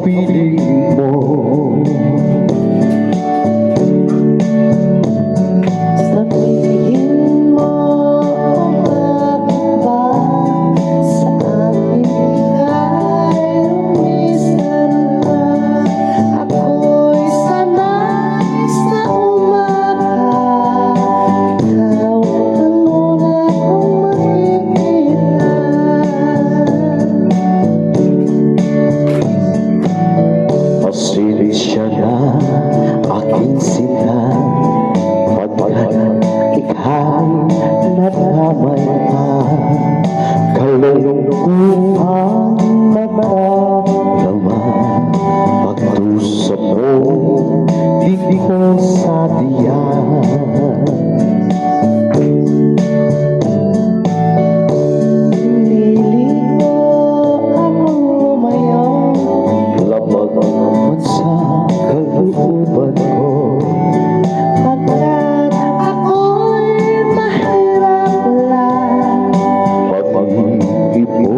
piling mo. Sabihin mo bakit ba sa akin ika'y lumisan ka. Ako'y sanay sa umaga, ikaw ang una kong makikita. Pasensya na aking sinta, pagkat ika'y nadamay pa. Kalungkutan nagdaraman, pagtusok mo di ko sadya. Niligo akong lumayo, Labag man sa kalooban ko, pagkat ako'y mahirap lang. pag-ibig mo